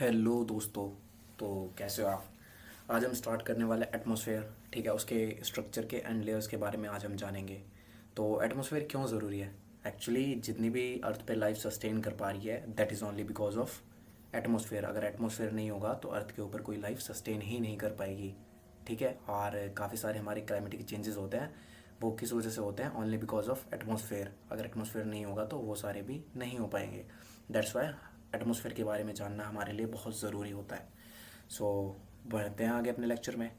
Hello दोस्तों। तो कैसे हो आप? आज हम स्टार्ट करने वाले एटमॉस्फेयर, ठीक है, उसके स्ट्रक्चर के एंड लेयर्स के बारे में आज हम जानेंगे। तो एटमॉस्फेयर क्यों ज़रूरी है? एक्चुअली जितनी भी अर्थ पे लाइफ सस्टेन कर पा रही है that is only because of atmosphere. अगर एटमॉस्फेयर नहीं होगा तो अर्थ के ऊपर कोई लाइफ सस्टेन ही नहीं कर पाएगी, ठीक है। और काफ़ी सारे हमारे क्लाइमेटिक चेंजेस होते हैं, वो किस वजह से होते हैं? Only because of atmosphere. अगर एटमॉस्फेयर नहीं होगा तो वो सारे भी नहीं हो पाएंगे। दैट्स वाई एटमॉस्फेयर के बारे में जानना हमारे लिए बहुत ज़रूरी होता है। सो बढ़ते हैं आगे अपने लेक्चर में।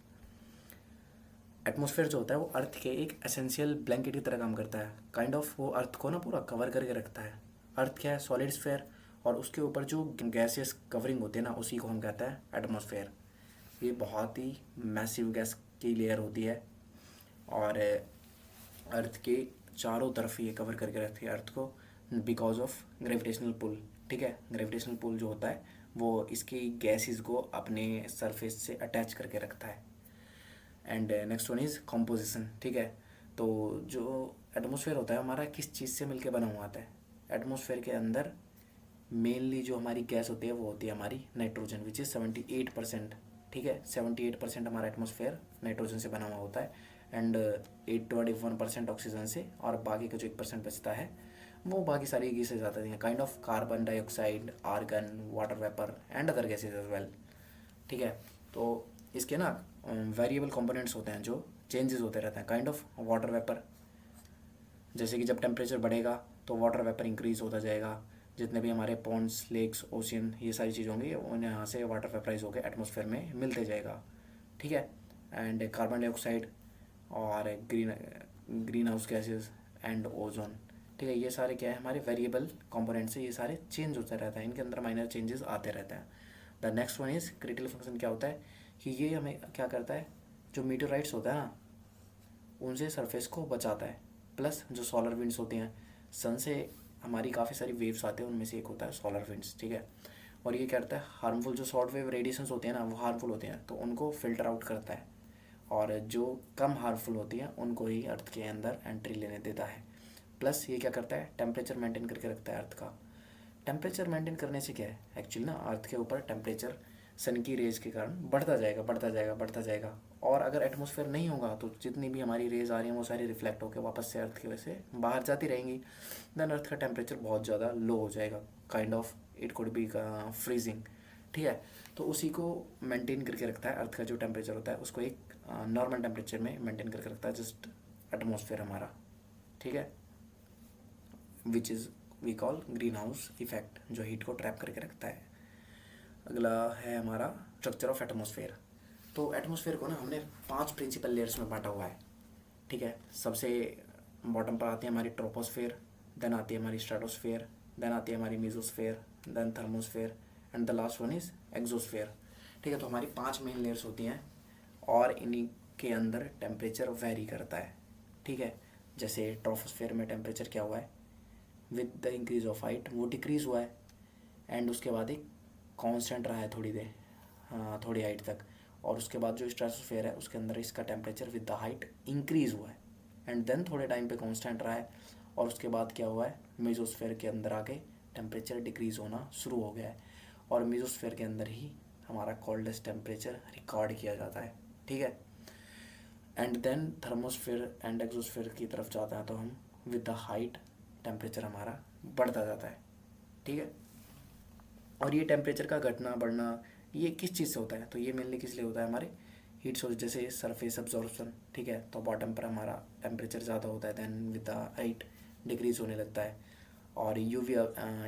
एटमॉस्फेयर जो होता है वो अर्थ के एक एसेंशियल ब्लैंकेट की तरह काम करता है। काइंड ऑफ वो अर्थ को ना पूरा कवर करके रखता है। अर्थ क्या है? सॉलिड स्फेयर, और उसके ऊपर जो गैसेस कवरिंग होती है ना, उसी को हम कहते हैं एटमॉस्फेयर। ये बहुत ही मैसिव गैस की लेयर होती है, और अर्थ के चारों तरफ ये कवर करके रखती है अर्थ को बिकॉज ऑफ ग्रेविटेशनल पुल, ठीक है। ग्रेविटेशनल पुल जो होता है वो इसकी गैसेस को अपने सरफेस से अटैच करके रखता है। And next one is composition, ठीक है। तो जो एटमॉस्फेयर होता है हमारा किस चीज़ से मिलके बना हुआ आता है? एटमॉस्फेयर के अंदर मेनली जो हमारी गैस होती है वो होती है हमारी नाइट्रोजन, विच इज़ 78%, ठीक है। 78% हमारा एटमॉस्फेयर नाइट्रोजन से बना हुआ होता है, एंड 821% ऑक्सीजन से, और बाकी का जो 1% बचता है वो बाकी सारी गैसेज आती हैं, kind of carbon dioxide, argon, water vapour and other gases as well, ठीक है। तो इसके ना वेरिएबल कंपोनेंट्स होते हैं जो चेंजेस होते रहते हैं, काइंड ऑफ वाटर वेपर। जैसे कि जब टेम्परेचर बढ़ेगा तो वाटर वेपर इंक्रीज़ होता जाएगा। जितने भी हमारे पॉन्ड्स, लेक्स, ओशियन, ये सारी चीज़ होंगी उन्हें यहाँ से वाटर वेपराइज होकर एटमॉस्फेयर में मिलते जाएगा, ठीक है। एंड कार्बन डाइऑक्साइड और green house gases and ozone, ठीक है। ये सारे क्या है? हमारे वेरिएबल कंपोनेंट्स से ये सारे चेंज होते रहता है, इनके अंदर माइनर चेंजेस आते रहते हैं। The next one is critical function. क्या होता है कि ये हमें क्या करता है? जो मीटेराइट्स होता है ना, उनसे सरफेस को बचाता है। प्लस जो सोलर विंड्स होती हैं, सन से हमारी काफ़ी सारी वेव्स आते हैं, उनमें से एक होता है सोलर विंड्स, ठीक है। और ये क्या करता है? हार्मफुल जो शॉर्ट वेव रेडिएशंस होती हैं ना, वो हार्मफुल होती हैं तो उनको फिल्टर आउट करता है, और जो कम हार्मफुल होती हैं उनको ही अर्थ के अंदर एंट्री लेने देता है। प्लस ये क्या करता है? टेम्परेचर मेंटेन करके रखता है अर्थ का। टेम्परेचर मेंटेन करने से क्या है? एक्चुअली ना अर्थ के ऊपर टेम्परेचर सन की रेज के कारण बढ़ता जाएगा, बढ़ता जाएगा, बढ़ता जाएगा। और अगर एटमॉस्फेयर नहीं होगा तो जितनी भी हमारी रेज आ रही हैं वो सारी रिफ्लेक्ट होकर वापस से अर्थ की वजह से बाहर जाती रहेंगी। देन अर्थ का टेम्परेचर बहुत ज़्यादा लो हो जाएगा, kind of it could be freezing, ठीक है। तो उसी को मेंटेन करके रखता है अर्थ का जो टेम्परेचर होता है, उसको एक नॉर्मल टेम्परेचर में मेंटेन करके रखता है जस्ट एटमॉस्फेयर हमारा, ठीक है। Which is we call green house effect, जो हीट को ट्रैप करके रखता है। अगला है हमारा स्ट्रक्चर ऑफ एटमॉस्फेयर। तो एटमॉस्फेयर को ना हमने 5 प्रिंसिपल लेयर्स में बांटा हुआ है, ठीक है। सबसे बॉटम पर आती है हमारी ट्रोपोस्फेयर, देन आती है हमारी स्ट्रेटोस्फेयर, देन आती है हमारी mesosphere, then thermosphere, and the last one is exosphere, ठीक है। तो हमारी 5 मेन लेयर्स होती हैं, और इन्हीं के अंदर टेम्परेचर वेरी करता है, ठीक है। जैसे ट्रोपोस्फेयर में टेम्परेचर क्या हुआ है? With the increase of height वो डिक्रीज़ हुआ है, एंड उसके बाद एक कांस्टेंट रहा है थोड़ी देर, हाँ, थोड़ी हाइट तक। और उसके बाद जो स्ट्रेटोस्फेयर है उसके अंदर इसका temperature with the height increase हुआ है, एंड देन थोड़े टाइम पे कांस्टेंट रहा है। और उसके बाद क्या हुआ है? मेसोस्फेयर के अंदर आके टेम्परेचर डिक्रीज़ होना शुरू हो गया है, और मेसोस्फेयर के अंदर ही हमारा कोल्डेस्ट टेम्परेचर रिकॉर्ड किया जाता है, ठीक है। And then thermosphere and exosphere की तरफ जाते हैं तो हम विद द हाइट टेम्परेचर हमारा बढ़ता जाता है, ठीक है। और ये टेम्परेचर का घटना बढ़ना ये किस चीज़ से होता है? तो ये मेनली किस लिए होता है? हमारे हीट सोर्स, जैसे सरफेस अब्जॉर्प्शन, ठीक है। तो बॉटम पर हमारा टेम्परेचर ज़्यादा होता है, then with the height decrease होने लगता है। और यूवी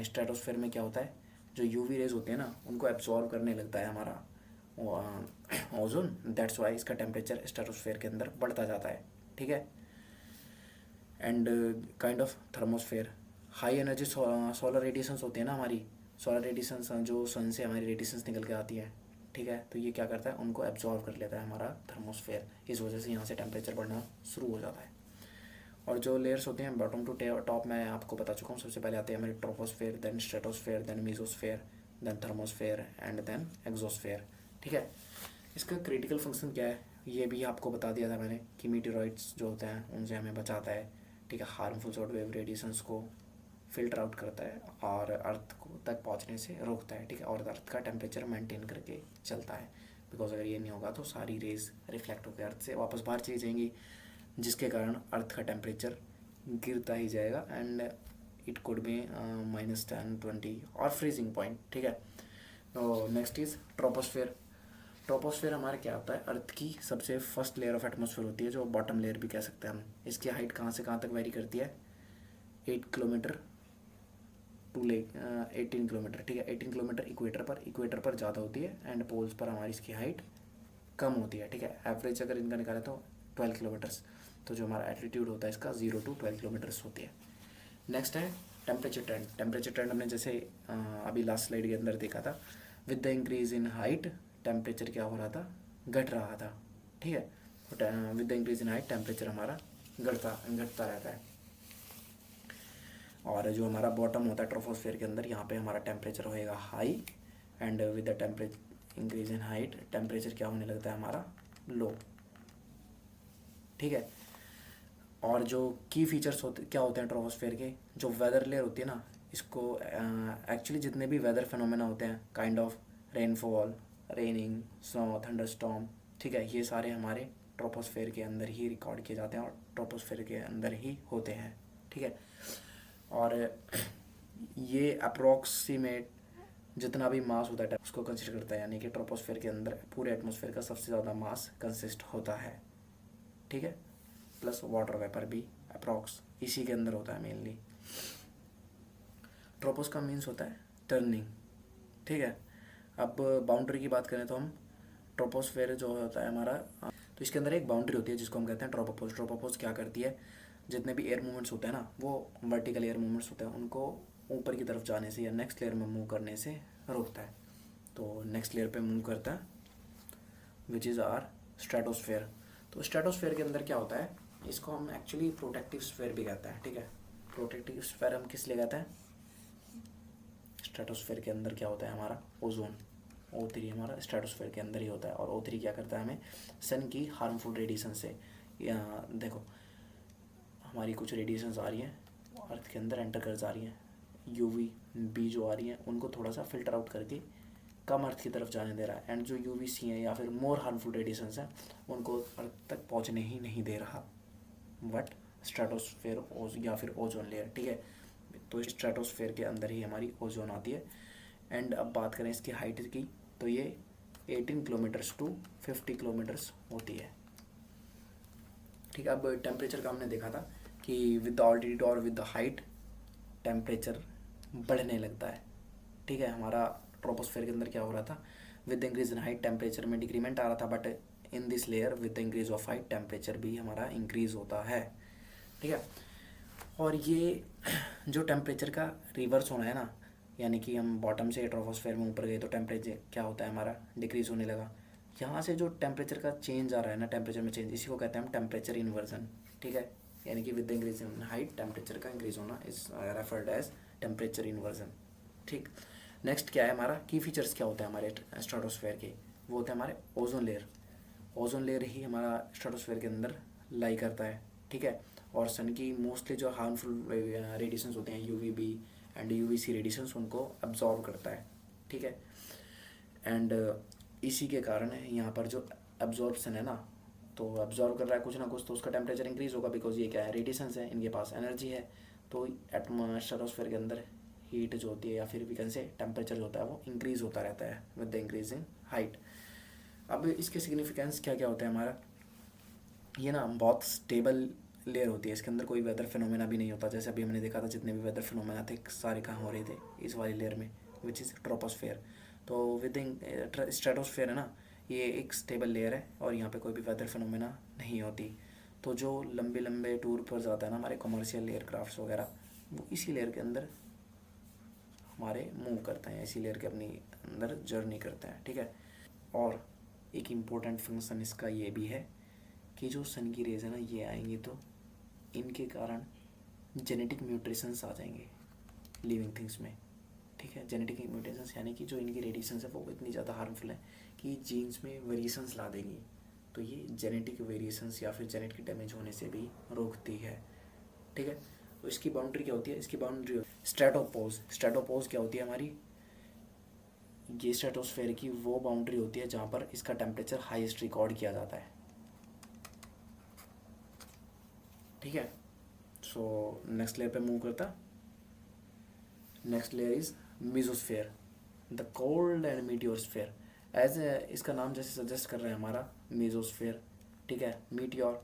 स्ट्रेटोस्फेयर में क्या होता है? जो यूवी रेज होते हैं ना, उनको एब्जॉर्व करने लगता है हमारा ओजोन, दैट्स वाई इसका टेम्परेचर स्ट्रेटोस्फेयर के अंदर बढ़ता जाता है, ठीक है। And kind of thermosphere, high energy solar radiations होती है ना हमारी, सोलर रेडिएशंस जो सन से हमारी रेडिएशंस निकल के आती है, ठीक है। तो ये क्या करता है? उनको एब्जॉर्व कर लेता है हमारा थर्मोस्फेयर, इस वजह से यहाँ से टेम्परेचर बढ़ना शुरू हो जाता है। और जो लेयर्स होते हैं बॉटम टू टॉप मैं आपको बता चुका हूँ। सबसे पहले आते हैं हमारे troposphere, then stratosphere, then mesosphere, then thermosphere and then exosphere, ठीक है। इसका क्रिटिकल फंक्शन क्या है ये भी आपको बता दिया था मैंने, कि मीटेरॉइड्स जो होते हैं उनसे हमें बचाता है, ठीक है, हार्मफुल शॉर्ट वेव रेडिएशंस को फिल्टर आउट करता है और अर्थ को तक पहुंचने से रोकता है, ठीक है, और अर्थ का टेम्परेचर मेंटेन करके चलता है। बिकॉज अगर ये नहीं होगा तो सारी रेज रिफ्लेक्ट होकर अर्थ से वापस बाहर चली जाएंगी, जिसके कारण अर्थ का टेम्परेचर गिरता ही जाएगा एंड इट कुड बी -10, 20 और फ्रीजिंग पॉइंट, ठीक है। तो नेक्स्ट इज ट्रोपोस्फेयर। ट्रोपोस्फेयर हमारे क्या होता है, अर्थ की सबसे फर्स्ट लेयर ऑफ एटमॉस्फेयर होती है, जो बॉटम लेयर भी कह सकते हैं हम। इसकी हाइट कहाँ से कहाँ तक वेरी करती है, 8 किलोमीटर टू 18 किलोमीटर, ठीक है। 18 किलोमीटर इक्वेटर पर ज़्यादा होती है एंड पोल्स पर हमारी इसकी हाइट कम होती है, ठीक है। एवरेज अगर इनका निकालें तो 12 किलोमीटर्स, तो जो हमारा एल्टीट्यूड होता है इसका 0 to 12 किलोमीटर्स होती है। नेक्स्ट है टेम्परेचर ट्रेंड। टेम्परेचर ट्रेंड हमने जैसे अभी लास्ट स्लाइड के अंदर देखा था, with the increase in height temperature क्या हो रहा था, घट रहा था, ठीक है। With the increase in height temperature हमारा घटता रहता है। और जो हमारा बॉटम होता है ट्रोपोस्फेयर के अंदर, यहाँ पे हमारा टेम्परेचर होएगा high and with the temperature increase in height temperature क्या होने लगता है हमारा लो, ठीक है। और जो की फीचर्स होते क्या होते हैं ट्रोपोस्फेयर के, जो वेदर लेयर होती है ना, इसको एक्चुअली जितने भी वेदर फिनोमेना होते हैं, kind of rainfall, raining, snow, thunderstorm, ठीक है, ये सारे हमारे ट्रोपोस्फेयर के अंदर ही रिकॉर्ड किए जाते हैं और ट्रोपोस्फेयर के अंदर ही होते हैं, ठीक है। और ये अप्रोक्सीमेट जितना भी मास होता है उसको कंसिडर करता है, यानी कि ट्रोपोस्फेयर के अंदर पूरे एटमॉस्फेयर का सबसे ज़्यादा मास कंसिस्ट होता है, ठीक है। प्लस वाटर वेपर भी अप्रॉक्स इसी के अंदर होता है मेनली। ट्रोपोस का मीन्स होता है टर्निंग, ठीक है। अब बाउंड्री की बात करें तो हम ट्रोपोस्फेयर जो होता है हमारा, तो इसके अंदर एक बाउंड्री होती है जिसको हम कहते हैं ट्रोपोपोज। ट्रोपोपोज क्या करती है, जितने भी एयर मूवमेंट्स होते हैं ना, वो वर्टिकल एयर मूवमेंट्स होते हैं, उनको ऊपर की तरफ जाने से या नेक्स्ट लेयर में मूव करने से रोकता है। तो नेक्स्ट लेयर पे मूव करता है विच इज़ आर स्ट्रेटोस्फेयर। तो स्ट्रेटोस्फेयर के अंदर क्या होता है, इसको हम एक्चुअली प्रोटेक्टिव स्फेयर भी कहते हैं, ठीक है। प्रोटेक्टिव स्फेयर हम किस लिए कहते हैं, स्ट्रेटोस्फेयर के अंदर क्या होता है हमारा ओजोन, O3 हमारा स्ट्रेटोस्फेयर के अंदर ही होता है। और O3 क्या करता है, हमें सन की हार्मफुल रेडिएशन से, या देखो हमारी कुछ रेडिएशंस आ रही हैं अर्थ के अंदर एंटर कर जा रही हैं, UVB जो आ रही हैं उनको थोड़ा सा फिल्टर आउट करके कम अर्थ की तरफ जाने दे रहा है, एंड जो UVC हैं या फिर मोर हार्मफुल रेडिएशंस हैं उनको अर्थ तक पहुंचने ही नहीं दे रहा, बट स्ट्रेटोस्फेयर या फिर ओजोन लेयर, ठीक है। तो स्ट्रेटोस्फेयर के अंदर ही हमारी ओजोन आती है। एंड अब बात करें इसकी हाइट की, तो ये 18 किलोमीटर्स टू 50 किलोमीटर्स होती है, ठीक है। अब टेम्परेचर का हमने देखा था कि विद द ऑल्टीट्यूड और विद द हाइट टेम्परेचर बढ़ने लगता है, ठीक है। हमारा ट्रोपोस्फेयर के अंदर क्या हो रहा था, with the increase in height temperature में डिक्रीमेंट आ रहा था, but in this layer with the increase of height temperature भी हमारा इंक्रीज होता है, ठीक है। और ये जो टेम्परेचर का रिवर्स होना है ना, यानी कि हम बॉटम से ट्रोपोस्फेयर में ऊपर गए तो टेम्परेचर क्या होता है हमारा डिक्रीज होने लगा, यहाँ से जो टेम्परेचर का चेंज आ रहा है ना, टेम्परेचर में चेंज, इसी को कहते हैं हम टेम्परेचर इन्वर्जन, ठीक है। यानी कि with the increase in height temperature का इंक्रीज होना is referred as temperature inversion, ठीक। नेक्स्ट क्या है हमारा की फीचर्स, क्या होता है हमारे स्ट्रेटोस्फेयर के, वो होते हैं हमारे ओजोन लेयर। ओजोन लेयर ही हमारा स्ट्रेटोस्फेयर के अंदर लाई करता है, ठीक है। और सन की मोस्टली जो हार्मफुल रेडिएशंस होते हैं UVB एंड UVC रेडिएशंस उनको अब्जॉर्व करता है, ठीक है। एंड इसी के कारण यहाँ पर जो अब्जॉर्प्शन है ना, तो अब्जॉर्व कर रहा है कुछ ना कुछ, तो उसका टेम्परेचर इंक्रीज होगा, बिकॉज ये क्या है, रेडिएशंस है, इनके पास एनर्जी है। तो स्ट्रेटोस्फेयर के अंदर हीट जो होती है या फिर वी कैन से टेम्परेचर जो होता है वो इंक्रीज होता रहता है with the increase in height. अब इसके सिग्निफिकेंस क्या क्या होता है हमारा, ये ना बहुत स्टेबल लेयर होती है, इसके अंदर कोई वेदर फिनोमेना भी नहीं होता। जैसे अभी हमने देखा था जितने भी वेदर फिनोमेना थे सारे कहाँ हो रहे थे, इस वाली लेयर में, विच इज़ ट्रोपोस्फेयर। तो विद स्ट्रेटोस्फेयर है ना, ये एक स्टेबल लेयर है और यहाँ पे कोई भी वेदर फिनोमेना नहीं होती। तो जो लंबे लंबे टूर पर जाता है ना हमारे कमर्शियल एयरक्राफ्ट्स वगैरह, वो इसी लेयर के अंदर हमारे मूव करते हैं, इसी लेयर के अपनी अंदर जर्नी करते हैं, ठीक है। और एक इम्पोर्टेंट फंक्शन इसका ये भी है कि जो सन की रेज है ना, ये आएंगी तो इनके कारण जेनेटिक म्यूटेशंस आ जाएंगे लिविंग थिंग्स में, ठीक है। जेनेटिक म्यूटेशंस यानी कि जो इनकी रेडिएशंस है वो इतनी ज़्यादा हार्मफुल है कि जीन्स में वेरिएशंस ला देंगी, तो ये जेनेटिक वेरिएशंस या फिर जेनेटिक डैमेज होने से भी रोकती है, ठीक है। तो इसकी बाउंड्री क्या होती है, इसकी बाउंड्री स्ट्रेटोपोज। स्ट्रेटोपोज क्या होती है हमारी, ये स्ट्रेटोस्फेयर की वो बाउंड्री होती है जहाँ पर इसका टेम्परेचर हाईएस्ट रिकॉर्ड किया जाता है, ठीक है। सो नेक्स्ट लेयर पे मूव करता। Next layer is mesosphere, the cold and meteorsphere. As इसका नाम जैसे सजेस्ट कर रहे हैं हमारा मीजोस्फेयर, ठीक है। मीटियोर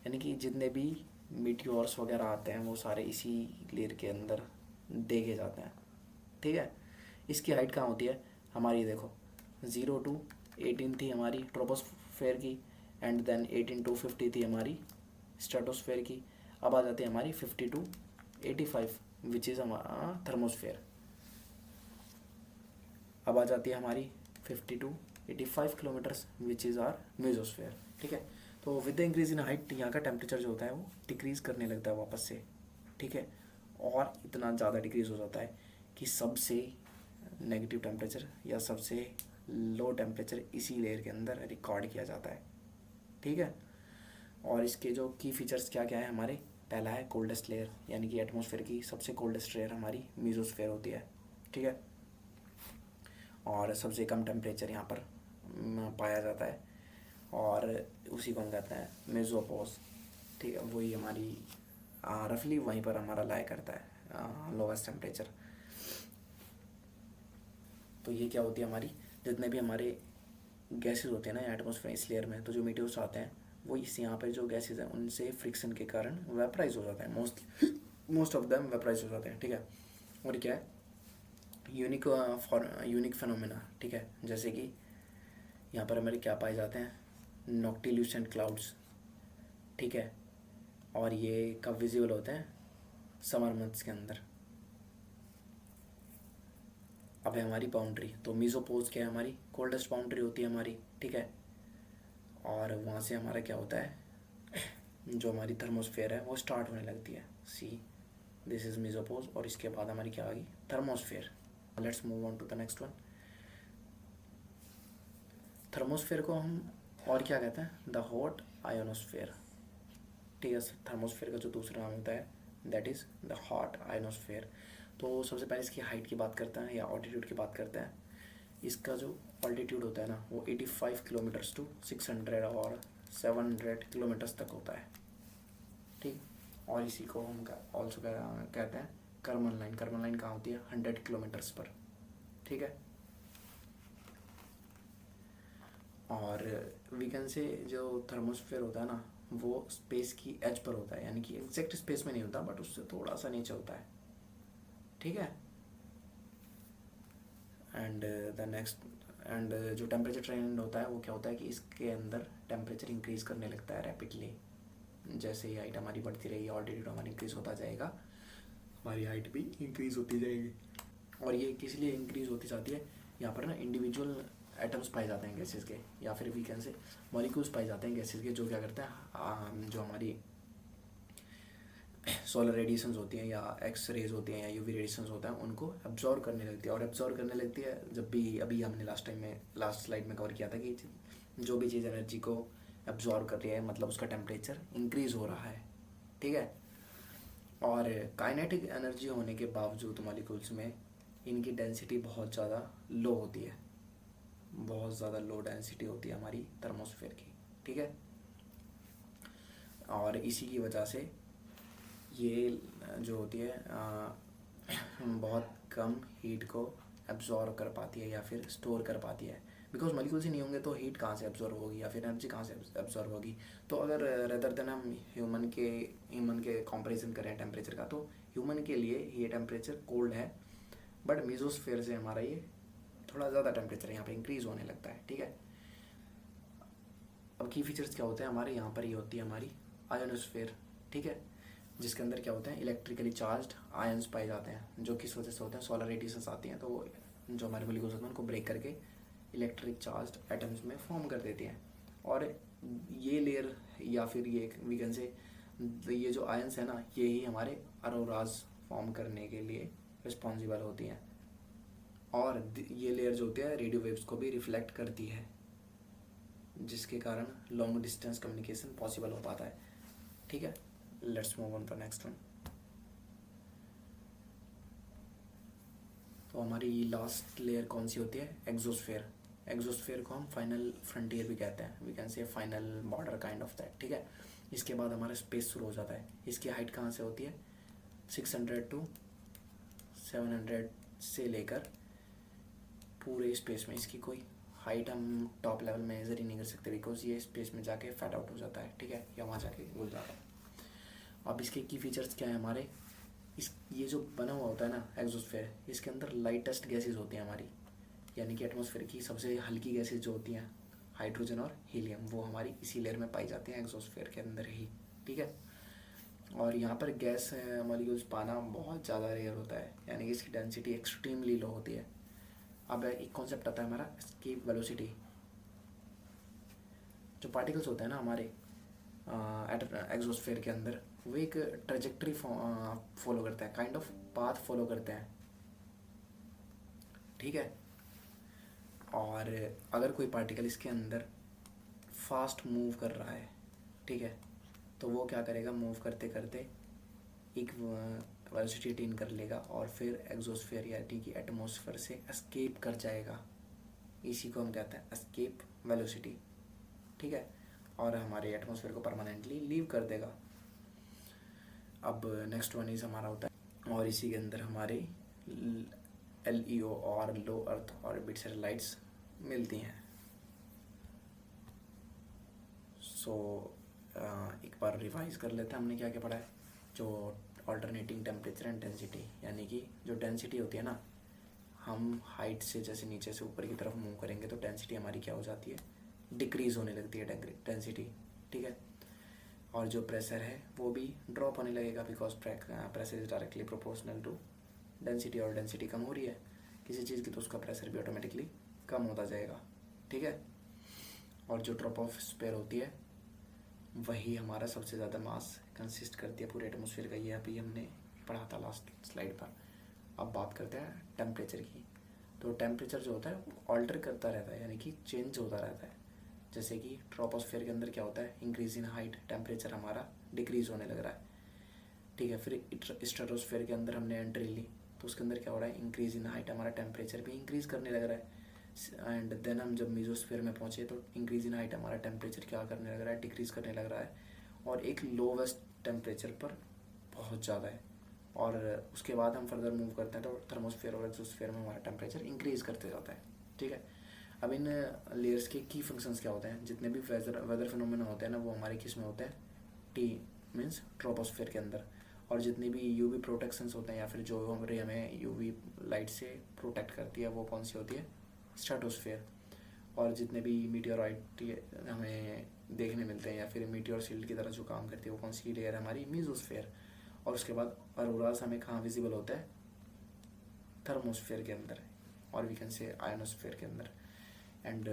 यानी कि जितने भी मीटियोर्स वगैरह आते हैं वो सारे इसी लेयर के अंदर देखे जाते हैं, ठीक है। इसकी हाइट कहाँ होती है हमारी, देखो 0 to 18 थी हमारी ट्रोपोस्फेयर की, एंड देन 18 to 50 थी हमारी स्ट्रेटोस्फेयर की। अब आ जाती है हमारी 50 to 85 विच इज़ हमारा थर्मोस्फेयर। अब आ जाती है हमारी 50 to 85 kilometres which is our mesosphere, ठीक है। तो with the increase in height यहाँ का टेम्परेचर जो होता है वो डिक्रीज़ करने लगता है वापस से, ठीक है। और इतना ज़्यादा डिक्रीज़ हो जाता है कि सबसे नेगेटिव टेम्परेचर या सबसे लो टेम्परेचर इसी लेयर के अंदर रिकॉर्ड किया जाता है, ठीक है। और इसके जो की फीचर्स क्या क्या है हमारे, पहला है कोल्डेस्ट लेयर, यानी कि एटमॉस्फेयर की सबसे कोल्डेस्ट लेयर हमारी मेसोस्फेयर होती है, ठीक है। और सबसे कम टेम्परेचर यहाँ पर पाया जाता है, और उसी को हम कहते हैं मेसोपोज, ठीक है। वही हमारी रफली वहीं पर हमारा लाया करता है लोवेस्ट टेम्परेचर। तो ये क्या होती है हमारी, जितने भी हमारे गैसेस होते हैं ना एटमॉस्फेयर इस लेयर में, तो जो मीटियोर्स आते हैं वो इस यहाँ पे जो गैसेस हैं उनसे फ्रिक्शन के कारण वेपराइज हो जाता है, मोस्ट ऑफ देम वेपराइज हो जाते हैं, ठीक है। और क्या है यूनिक फेनोमेना, ठीक है। जैसे कि यहाँ पर हमारे क्या पाए जाते हैं, नॉक्टिल्यूसेंट क्लाउड्स, ठीक है। और ये कब विजिबल होते हैं, समर मंथ्स के अंदर। अब है हमारी बाउंड्री, तो मीजोपोज क्या है हमारी कोल्डेस्ट बाउंड्री होती है हमारी, ठीक है। और वहाँ से हमारा क्या होता है, जो हमारी थर्मोस्फेयर है वो स्टार्ट होने लगती है। सी दिस इज मीजोपोज, और इसके बाद हमारी क्या आ गई thermosphere. Let's move on to the next one. Thermosphere को हम और क्या कहते हैं, द हॉट आयोनोस्फेयर, ठीक है। थर्मोस्फेयर का जो दूसरा नाम होता है that is the hot ionosphere. तो सबसे पहले इसकी हाइट की बात करते हैं या ऑल्टीट्यूड की बात करते हैं। इसका जो ऑल्टीट्यूड होता है ना वो 85 किलोमीटर्स टू 600 और 700 किलोमीटर्स तक होता है, ठीक। और इसी को हम ऑल्सो कहते हैं कर्मन लाइन। कर्मन लाइन कहाँ होती है, 100 किलोमीटर्स पर, ठीक है। और वीकेंड से जो थर्मोस्फेयर होता है ना वो स्पेस की एज पर होता है, यानी कि एग्जैक्ट स्पेस में नहीं होता बट उससे थोड़ा सा नीचे होता है, ठीक है। एंड द नेक्स्ट एंड जो टेम्परेचर ट्रेंड होता है वो क्या होता है कि इसके अंदर टेम्परेचर इंक्रीज़ करने लगता है रैपिडली। जैसे ही हाइट हमारी बढ़ती रहेगी ऑल्टीट्यूड हमारी इंक्रीज़ होता जाएगा, हमारी हाइट भी इंक्रीज़ होती जाएगी। और ये किस लिए इंक्रीज़ होती जाती है, यहाँ पर ना इंडिविजुअल एटम्स पाए जाते हैं गैसेस के, या फिर वी कैन से मॉलिक्यूल्स पाए जाते हैं गैसेस के, जो क्या करते हैं जो हमारी सोलर रेडिएशंस होती हैं या एक्स रेज होती हैं या यूवी रेडिएशंस होता है उनको एब्जॉर्व करने लगती है। और एब्जॉर्व करने लगती है जब भी, अभी हमने लास्ट स्लाइड में कवर किया था कि जो भी चीज़ एनर्जी को एब्जॉर्व कर रही है मतलब उसका टेम्परेचर इंक्रीज़ हो रहा है, ठीक है। और काइनेटिक एनर्जी होने के बावजूद मॉलिक्यूल्स में इनकी डेंसिटी बहुत ज़्यादा लो होती है, बहुत ज़्यादा लो डेंसिटी होती है हमारी थर्मोस्फेयर की, ठीक है। और इसी की वजह से ये जो होती है बहुत कम हीट को एब्जॉर्व कर पाती है या फिर स्टोर कर पाती है, बिकॉज मॉलिक्यूल्स ही नहीं होंगे तो हीट कहाँ से एब्जॉर्व होगी या फिर एनर्जी कहाँ से एब्जॉर्व होगी। तो अगर रेदर देन हम ह्यूमन के कंपैरिजन करें टेम्परेचर का, तो ह्यूमन के लिए ये टेम्परेचर कोल्ड है, बट मेसोस्फेयर से हमारा ये थोड़ा ज़्यादा टेम्परेचर यहाँ पे इंक्रीज़ होने लगता है, ठीक है। अब की फीचर्स क्या होते हैं हमारे यहाँ पर, ये होती है हमारी आयोनोस्फेयर, ठीक है, जिसके अंदर क्या होते हैं इलेक्ट्रिकली चार्ज्ड आयंस पाए जाते हैं, जो किस वजह से होते हैं, सोलर रेडिएशंस आती हैं तो जो हमारे मॉलिक्यूल्स होते हैं उनको ब्रेक करके इलेक्ट्रिक चार्ज्ड एटम्स में फॉर्म कर देती हैं। और ये लेयर या फिर ये वी कैन से ये जो आयंस है ना ये ही हमारे अरोराज फॉर्म करने के लिए रिस्पॉन्सिबल होती हैं। और ये लेयर जो होती है रेडियो वेव्स को भी रिफ्लेक्ट करती है, जिसके कारण लॉन्ग डिस्टेंस कम्युनिकेशन पॉसिबल हो पाता है, ठीक है। Let's move on to next one. तो हमारी लास्ट लेयर कौन सी होती है? एग्जोस्फेयर। एग्जोस्फेयर को हम फाइनल फ्रंटियर भी कहते हैं, we can say final border kind of that, ठीक है। इसके बाद हमारा स्पेस शुरू हो जाता है। इसकी हाइट कहाँ से होती है? 600 टू 700 से लेकर पूरे स्पेस में इसकी कोई हाइट हम टॉप लेवल में मेजर ही नहीं कर सकते, बिकॉज ये स्पेस में जाके फैट आउट हो जाता है, ठीक है, या वहाँ जाके घुल जाता है। अब इसके की फीचर्स क्या है हमारे? ये जो बना हुआ होता है ना एग्जोस्फेयर, इसके अंदर लाइटेस्ट गैसेज होती हैं हमारी, यानी कि एटमॉस्फेयर की सबसे हल्की गैसेज जो होती हैं हाइड्रोजन और हीलियम, वो हमारी इसी लेयर में पाई जाती हैं एग्जोस्फेयर के अंदर ही, ठीक है। और यहाँ पर गैस मॉलिक्यूल्स पाना बहुत ज़्यादा रेयर होता है, यानी कि इसकी डेंसिटी एक्सट्रीमली लो होती है। अब एक कॉन्सेप्ट आता है हमारा एस्केप वेलोसिटी। जो पार्टिकल्स होते हैं ना हमारे एग्जोस्फेयर के अंदर, वो एक ट्रेजेक्ट्री फॉलो करते हैं, काइंड ऑफ पाथ फॉलो करते हैं, ठीक है। और अगर कोई पार्टिकल इसके अंदर फास्ट मूव कर रहा है, ठीक है, तो वो क्या करेगा? मूव करते करते एक वेलोसिटी अटेन कर लेगा और फिर एग्जोस्फेयर यानी कि एटमॉस्फेयर से एस्केप कर जाएगा। इसी को हम कहते हैं एस्केप वेलोसिटी, ठीक है, और हमारे एटमॉस्फेयर को परमानेंटली लीव कर देगा। अब नेक्स्ट वन इज हमारा होता है, और इसी के अंदर हमारे LEO और लो अर्थ ऑर्बिट सैटेलाइट्स मिलती हैं। सो एक बार रिवाइज कर लेते हैं हमने क्या क्या पढ़ा है। जो ऑल्टरनेटिंग टेम्परेचर एंड डेंसिटी, यानी कि जो डेंसिटी होती है ना, हम हाइट से जैसे नीचे से ऊपर की तरफ मूव करेंगे तो डेंसिटी हमारी क्या हो जाती है? डिक्रीज़ होने लगती है डेंसिटी, ठीक है। और जो प्रेशर है वो भी ड्रॉप होने लगेगा, because pressure is directly proportional to density, और डेंसिटी कम हो रही है किसी चीज़ की तो उसका प्रेशर भी ऑटोमेटिकली कम होता जाएगा, ठीक है। और जो ड्रॉप ऑफ स्पेयर होती है वही हमारा सबसे ज़्यादा मास कंसिस्ट करती है पूरे एटमॉस्फेयर का। ये अभी हमने पढ़ा था लास्ट स्लाइड पर। अब बात करते हैं टेम्परेचर की। तो टेम्परेचर जो होता है ऑल्टर करता रहता है, यानी कि चेंज होता रहता है। जैसे कि ट्रोपोस्फेयर के अंदर क्या होता है? इंक्रीज इन हाइट, टेम्परेचर हमारा डिक्रीज होने लग रहा है, ठीक है। फिर स्ट्रेटोस्फेयर के अंदर हमने एंट्री ली तो उसके अंदर क्या हो रहा है? इंक्रीज इन हाइट, हमारा टेम्परेचर भी इंक्रीज करने लग रहा है। एंड देन हम जब मीजोस्फेयर में पहुँचे तो इंक्रीज इन हाइट हमारा टेम्परेचर क्या करने लग रहा है? डिक्रीज करने लग रहा है, और एक लोवेस्ट टेम्परेचर पर बहुत ज़्यादा है। और उसके बाद हम फर्दर मूव करते हैं तो थर्मोस्फेयर और एक्सोस्फेयर में हमारा टेम्परेचर इंक्रीज करते जाता है, ठीक है। अब इन लेयर्स के की फंक्शंस क्या होते हैं? जितने भी वेदर फिनोमेना होते हैं ना, वो हमारे किस में होते हैं? टी मीन्स ट्रोपोस्फेयर के अंदर। और जितने भी यूवी प्रोटेक्शंस होते हैं, या फिर जो हमें यूवी लाइट से प्रोटेक्ट करती है, वो कौन सी होती है? स्ट्रेटोस्फेयर। और जितने भी मीटियोराइट हमें देखने मिलते हैं, या फिर मीटियोर शील्ड की तरह जो काम करती है, वो कौन सी लेयर है? हमारी मीजोस्फेयर। और उसके बाद अरोरास हमें कहाँ विजिबल होता है? थर्मोस्फेयर के अंदर, और वी कैन से आयनोस्फेयर के अंदर। एंड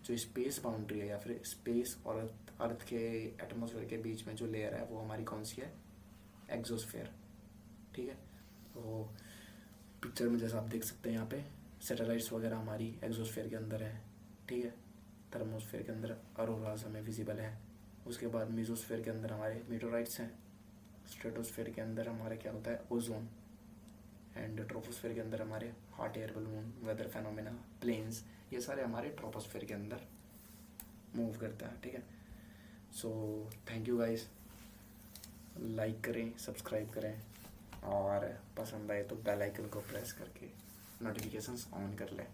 जो स्पेस बाउंड्री है, या फिर स्पेस और अर्थ के एटमॉस्फेयर के बीच में जो लेयर है, वो हमारी कौन सी है? एग्जोस्फेयर, ठीक है। तो पिक्चर में जैसा आप देख सकते हैं यहाँ पे सैटेलाइट्स वगैरह हमारी एग्जोस्फेयर के अंदर है, ठीक है। थर्मोस्फेयर के अंदर अरोरास हमें विजिबल है। उसके बाद मीजोस्फेयर के अंदर हमारे मीटोराइट्स हैं। स्ट्रेटोस्फेयर के अंदर हमारे क्या होता है? ओजोन। एंड ट्रोपोस्फेयर के अंदर हमारे hot air balloon, weather phenomena, planes, ये सारे हमारे ट्रोपोस्फेयर के अंदर मूव करता है, ठीक है। So thank you guys, like करें, सब्सक्राइब करें, और पसंद आए तो बेल आइकन को प्रेस करके नोटिफिकेशंस ऑन कर लें।